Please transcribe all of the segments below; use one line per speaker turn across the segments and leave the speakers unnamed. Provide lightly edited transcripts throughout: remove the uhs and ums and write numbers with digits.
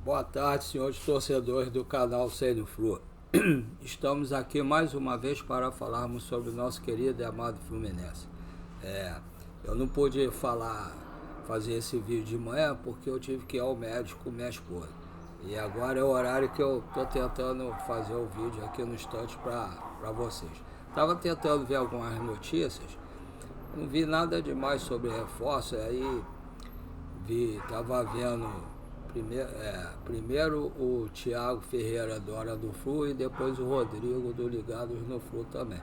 Boa tarde, senhores torcedores do canal Célio Flu. Estamos aqui mais uma vez para falarmos sobre o nosso querido e amado Fluminense. Eu não pude fazer esse vídeo de manhã porque eu tive que ir ao médico com minha esposa. E agora é o horário que eu estou tentando fazer o vídeo aqui no instante para vocês. Estava tentando ver algumas notícias, não vi nada demais sobre reforço, aí estava vendo primeiro o Thiago Ferreira do Hora do Flu e depois o Rodrigo do Ligados no Flu também.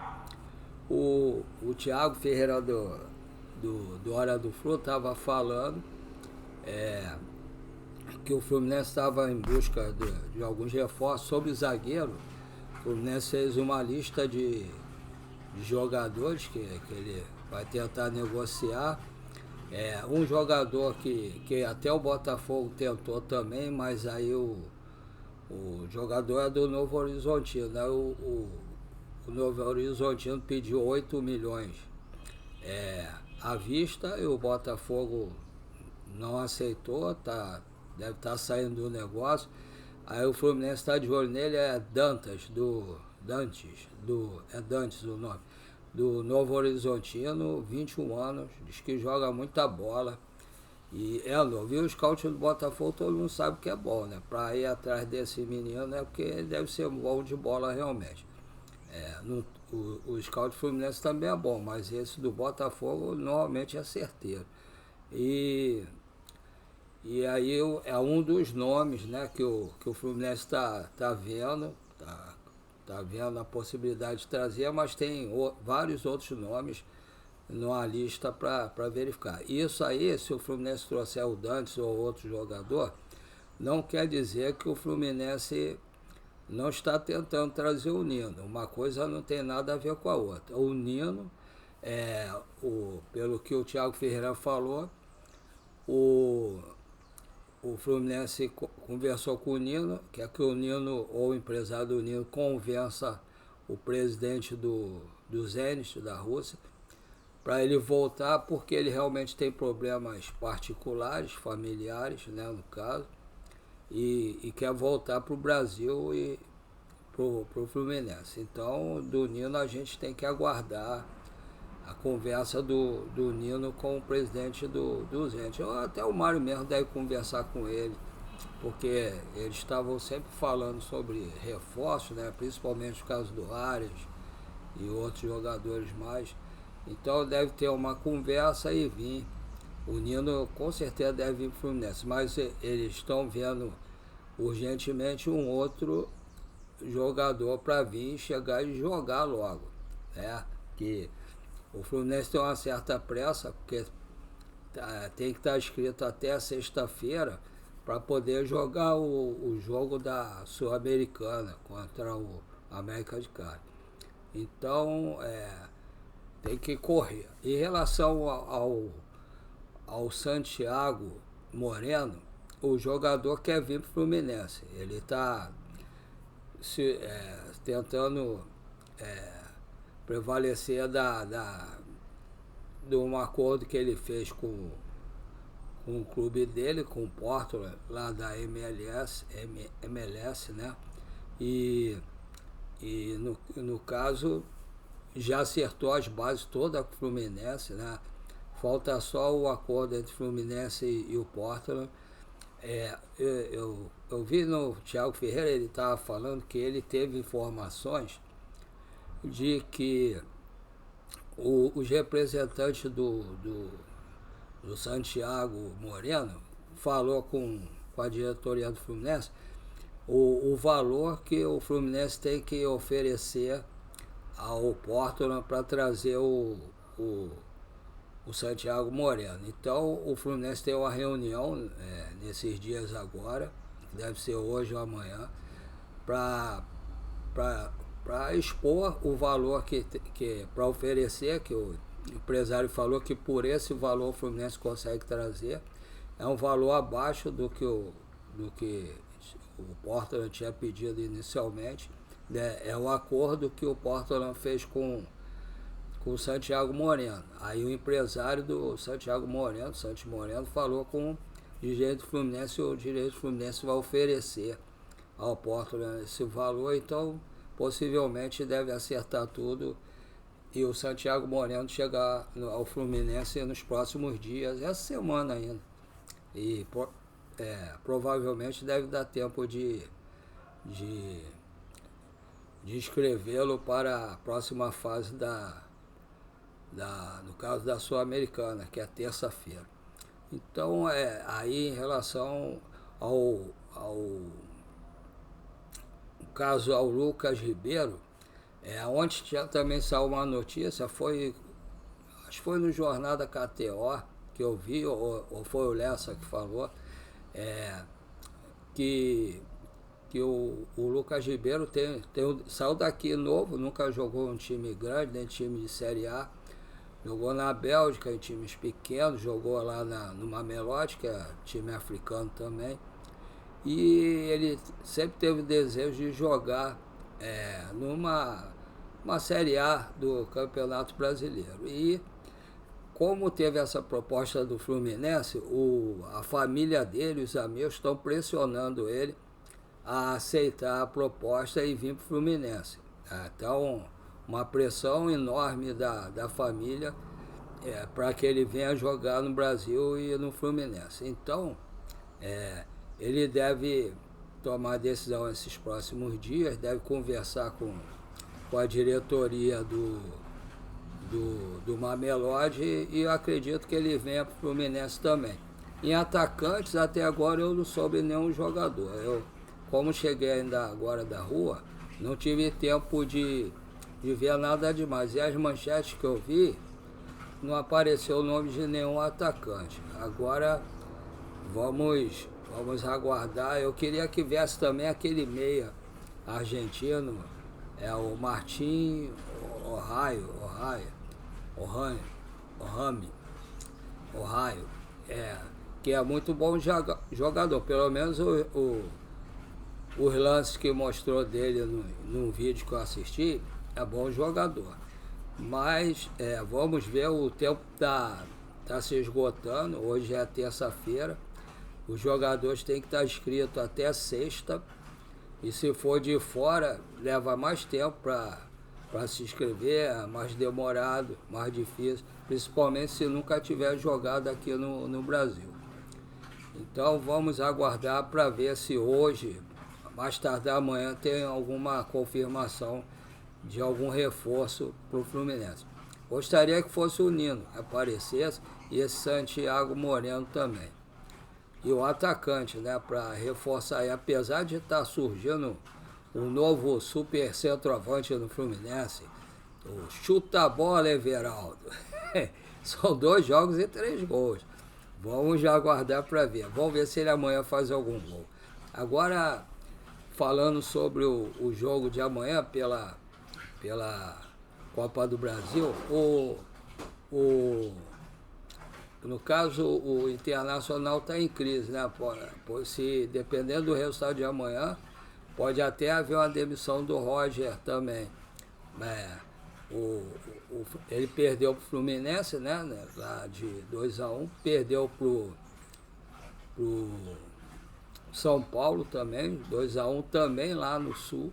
O Thiago Ferreira do Hora do Flu estava falando que o Fluminense estava em busca de alguns reforços. Sobre o zagueiro, o Fluminense fez uma lista de jogadores que ele vai tentar negociar. Um jogador que até o Botafogo tentou também, mas aí o jogador é do Novo Horizontino, né? O Novo Horizontino pediu 8 milhões à vista e o Botafogo não aceitou, deve estar saindo do negócio. Aí o Fluminense está de olho nele, Dantes o nome, do Novo Horizontino, 21 anos, diz que joga muita bola. E eu vi o scout do Botafogo, todo mundo sabe que é bom, né? Para ir atrás desse menino porque ele deve ser bom de bola realmente. O scout do Fluminense também é bom, mas esse do Botafogo normalmente é certeiro. E aí é um dos nomes, né, que o Fluminense está vendo, tá vendo a possibilidade de trazer, mas tem vários outros nomes numa lista para verificar. Isso aí, se o Fluminense trouxer o Dantes ou outro jogador, não quer dizer que o Fluminense não está tentando trazer o Nino. Uma coisa não tem nada a ver com a outra. O Nino, pelo que o Thiago Ferreira falou, o Fluminense conversou com o Nino, quer que o Nino ou o empresário do Nino convença o presidente do Zenit, da Rússia, para ele voltar, porque ele realmente tem problemas particulares, familiares, né, no caso, e quer voltar para o Brasil e para o Fluminense. Então, do Nino a gente tem que aguardar a conversa do Nino com o presidente do Zenit. Até o Mário mesmo deve conversar com ele, porque eles estavam sempre falando sobre reforço, né? Principalmente no caso do Arias e outros jogadores mais. Então deve ter uma conversa e vir. O Nino com certeza deve vir para o Fluminense, mas eles estão vendo urgentemente um outro jogador para vir, chegar e jogar logo, né? Que o Fluminense tem uma certa pressa, porque tem que estar escrito até sexta-feira para poder jogar o jogo da Sul-Americana contra o América de Cali. Então, tem que correr. Em relação ao Santiago Moreno, o jogador quer vir para o Fluminense. Ele está tentando prevalecer de um acordo que ele fez com o clube dele, com o Portland, lá da MLS, né? E no caso, já acertou as bases toda com o Fluminense, né? Falta só o acordo entre o Fluminense e o Portland. Eu vi no Thiago Ferreira, ele estava falando que ele teve informações de que os representantes do Santiago Moreno falou com a diretoria do Fluminense o valor que o Fluminense tem que oferecer ao Portland para trazer o Santiago Moreno. Então o Fluminense tem uma reunião nesses dias agora, deve ser hoje ou amanhã, para expor o valor que para oferecer, que o empresário falou que por esse valor o Fluminense consegue trazer. É um valor abaixo do que o Portland tinha pedido inicialmente, né? É o acordo que o Portland fez com o Santiago Moreno. Aí o empresário do Santiago Moreno, Santi Moreno, falou com dirigente do Fluminense, o dirigente do Fluminense vai oferecer ao Portland esse valor, então possivelmente deve acertar tudo e o Santiago Moreno chegar ao Fluminense nos próximos dias, essa semana ainda. E provavelmente deve dar tempo de inscrevê-lo para a próxima fase no caso da Sul-Americana, que é terça-feira. Então, aí em relação ao caso ao Lucas Ribeiro, ontem também saiu uma notícia, acho que foi no Jornal da KTO que eu vi, ou foi o Lessa que falou, que o Lucas Ribeiro saiu daqui novo, nunca jogou em time grande, nem time de Série A, jogou na Bélgica em times pequenos, jogou lá no Mamelodi, que é time africano também, e ele sempre teve o desejo de jogar numa Série A do Campeonato Brasileiro. E como teve essa proposta do Fluminense, a família dele, os amigos, estão pressionando ele a aceitar a proposta e vir para o Fluminense. Então, uma pressão enorme da família para que ele venha jogar no Brasil e no Fluminense. Então, ele deve tomar decisão esses próximos dias, deve conversar com a diretoria do Mamelodi e eu acredito que ele venha para o Fluminense também. Em atacantes, até agora eu não soube nenhum jogador. Como cheguei ainda agora da rua, não tive tempo de ver nada demais. E as manchetes que eu vi, não apareceu o nome de nenhum atacante. Agora vamos aguardar. Eu queria que viesse também aquele meia argentino, o Martim Ohio, que é muito bom jogador. Pelo menos os lances que mostrou dele num vídeo que eu assisti, é bom jogador. Mas vamos ver, o tempo tá se esgotando, hoje é terça-feira, os jogadores têm que estar inscritos até sexta, e se for de fora, leva mais tempo para se inscrever, é mais demorado, mais difícil, principalmente se nunca tiver jogado aqui no Brasil. Então vamos aguardar para ver se hoje, mais tarde amanhã, tem alguma confirmação de algum reforço para o Fluminense. Gostaria que fosse o Nino, aparecesse, e esse Santiago Moreno também. E o atacante, para reforçar, apesar de estar surgindo um novo super centroavante no Fluminense, o chuta-bola Everaldo. São 2 jogos e 3 gols. Vamos já aguardar para ver. Vamos ver se ele amanhã faz algum gol. Agora, falando sobre o jogo de amanhã pela Copa do Brasil, no caso, o Internacional está em crise, se dependendo do resultado de amanhã, pode até haver uma demissão do Roger também. Ele perdeu para o Fluminense, lá de 2-1, perdeu para o São Paulo também, 2-1 também lá no Sul.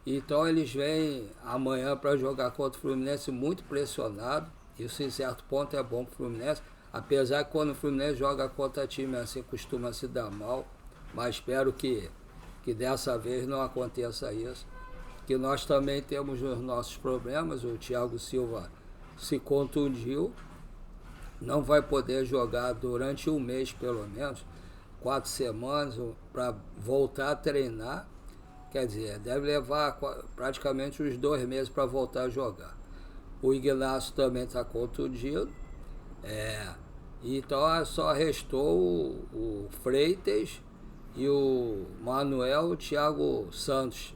Então eles vêm amanhã para jogar contra o Fluminense muito pressionado. Isso em certo ponto é bom para o Fluminense, apesar que quando o Fluminense joga contra time assim costuma se dar mal, mas espero que dessa vez não aconteça isso. Que nós também temos os nossos problemas, o Thiago Silva se contundiu, não vai poder jogar durante um mês pelo menos, 4 semanas para voltar a treinar. Quer dizer, deve levar praticamente uns 2 meses para voltar a jogar. O Ignacio também está contundido. Então só restou o Freitas e o Manuel, o Thiago Santos,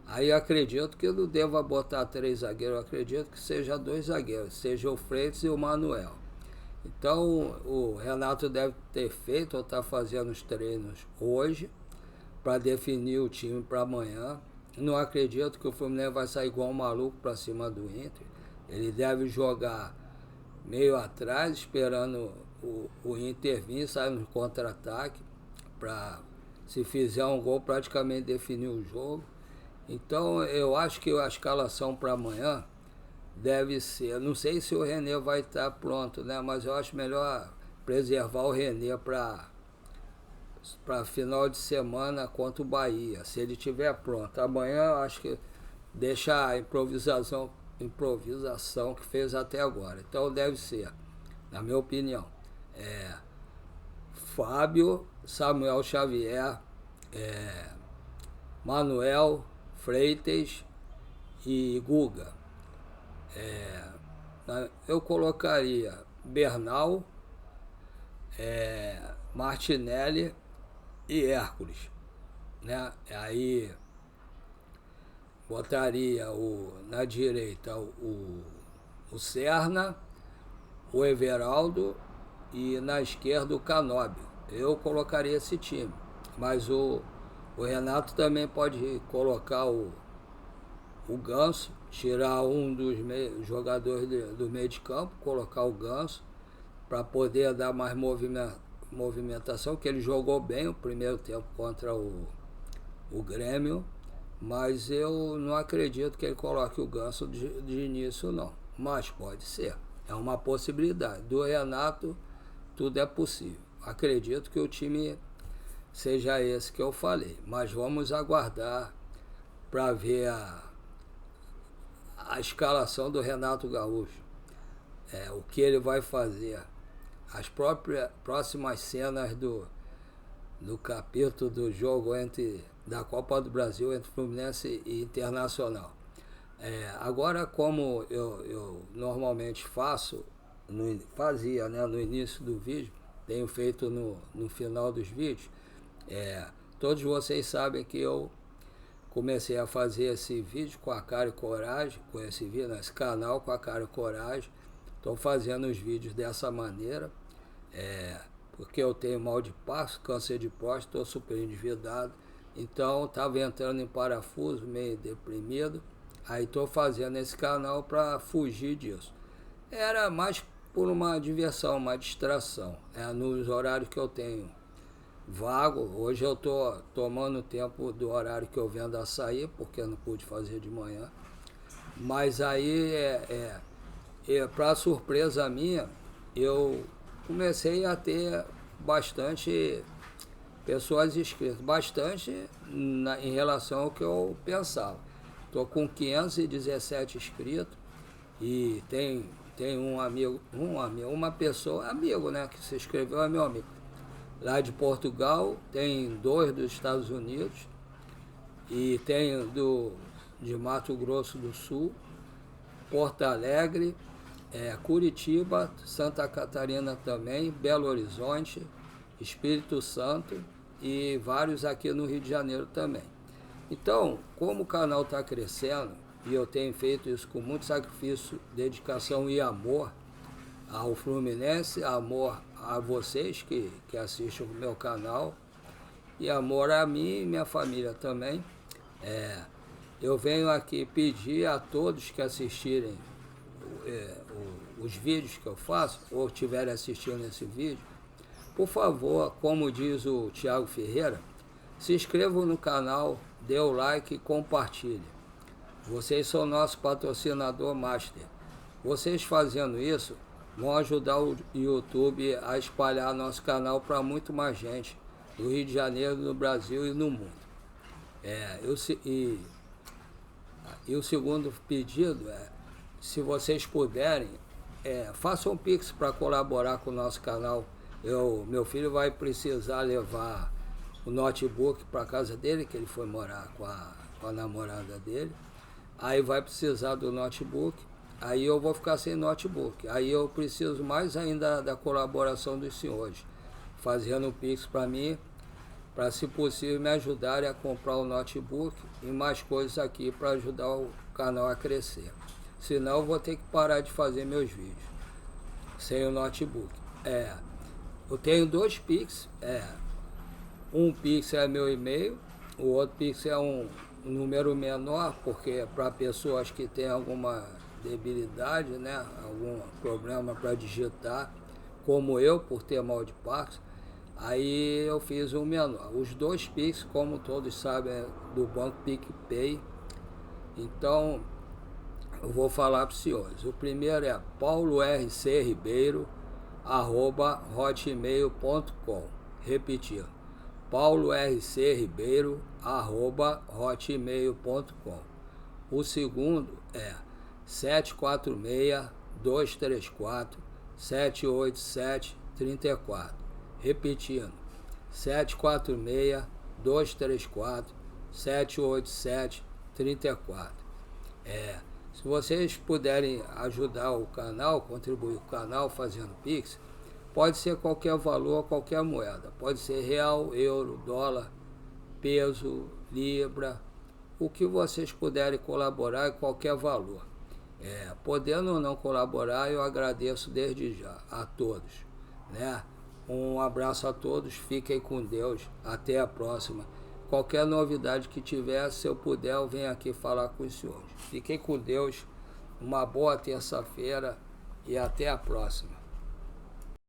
Aí acredito que não deva botar 3 zagueiros, acredito que seja 2 zagueiros, seja o Freitas e o Manuel. Então o Renato deve ter feito ou está fazendo os treinos hoje para definir o time para amanhã. Não acredito que o Fluminense vai sair igual um maluco para cima do Inter. Ele deve jogar meio atrás, esperando o Inter vir, sair no contra-ataque, para, se fizer um gol, praticamente definir o jogo. Então eu acho que a escalação para amanhã deve ser, não sei se o René vai estar pronto, né? Mas eu acho melhor preservar o René para final de semana contra o Bahia, se ele estiver pronto. Amanhã eu acho que deixa a improvisação que fez até agora. Então deve ser, na minha opinião, Fábio, Samuel Xavier, Manuel, Freitas e Guga. Eu colocaria Bernal, Martinelli e Hércules, né? Aí botaria na direita o Serna, o Everaldo e na esquerda o Canóbio. Eu colocaria esse time, mas o Renato também pode colocar o Ganso, tirar um dos jogadores do meio de campo, colocar o Ganso para poder dar mais movimentação, que ele jogou bem o primeiro tempo contra o Grêmio, mas eu não acredito que ele coloque o Ganso de início não, mas pode ser, é uma possibilidade. Do Renato tudo é possível, acredito que o time seja esse que eu falei, mas vamos aguardar para ver a escalação do Renato Gaúcho, o que ele vai fazer, as próximas cenas do capítulo do jogo da Copa do Brasil entre Fluminense e Internacional. Agora, como eu normalmente fazia, né, no início do vídeo, tenho feito no final dos vídeos, todos vocês sabem que eu comecei a fazer esse vídeo com a cara e coragem, com esse canal com a cara e coragem. Estou fazendo os vídeos dessa maneira, porque eu tenho mal de passo, câncer de próstata, estou super endividado, então estava entrando em parafuso, meio deprimido, aí estou fazendo esse canal para fugir disso. Era mais por uma diversão, uma distração, nos horários que eu tenho vago. Hoje eu estou tomando tempo do horário que eu vendo açaí, porque eu não pude fazer de manhã, mas aí para surpresa minha, eu comecei a ter bastante pessoas inscritas, bastante em relação ao que eu pensava. Estou com 517 inscritos e tem uma pessoa, amigo, né, que se inscreveu, é meu amigo, lá de Portugal, tem 2 dos Estados Unidos e tem de Mato Grosso do Sul, Porto Alegre, Curitiba, Santa Catarina também, Belo Horizonte, Espírito Santo e vários aqui no Rio de Janeiro também. Então, como o canal está crescendo e eu tenho feito isso com muito sacrifício, dedicação e amor ao Fluminense, amor a vocês que assistem o meu canal e amor a mim e minha família também, eu venho aqui pedir a todos que assistirem os vídeos que eu faço, ou estiverem assistindo esse vídeo, por favor, como diz o Thiago Ferreira, se inscrevam no canal, dê o like e compartilhe. Vocês são nosso patrocinador master. Vocês fazendo isso vão ajudar o YouTube a espalhar nosso canal para muito mais gente do Rio de Janeiro, no Brasil e no mundo. E o segundo pedido se vocês puderem, façam um Pix para colaborar com o nosso canal. Meu filho vai precisar levar o notebook para casa dele, que ele foi morar com a namorada dele. Aí vai precisar do notebook, aí eu vou ficar sem notebook. Aí eu preciso mais ainda da colaboração dos senhores, fazendo um Pix para mim, para, se possível, me ajudarem a comprar o notebook e mais coisas aqui para ajudar o canal a crescer. Senão eu vou ter que parar de fazer meus vídeos sem o notebook. Eu tenho 2 Pix, um Pix é meu e-mail, o outro Pix é um número menor, porque é para pessoas que têm alguma debilidade, né, algum problema para digitar, como eu, por ter mal de Parkinson, aí eu fiz um menor. Os dois Pix, como todos sabem, é do Banco PicPay. Então, eu vou falar para os senhores. O primeiro é paulorcribeiro@hotmail.com. Repetindo, paulorcribeiro@hotmail.com. O segundo é 746-234-787-34. Repetindo, 746-234-787-34. Se vocês puderem ajudar o canal, contribuir com o canal fazendo Pix, pode ser qualquer valor, qualquer moeda. Pode ser real, euro, dólar, peso, libra, o que vocês puderem colaborar em qualquer valor. Podendo ou não colaborar, eu agradeço desde já a todos, né? Um abraço a todos, fiquem com Deus, até a próxima. Qualquer novidade que tiver, se eu puder, eu venho aqui falar com os senhores. Fiquem com Deus, uma boa terça-feira e até a próxima.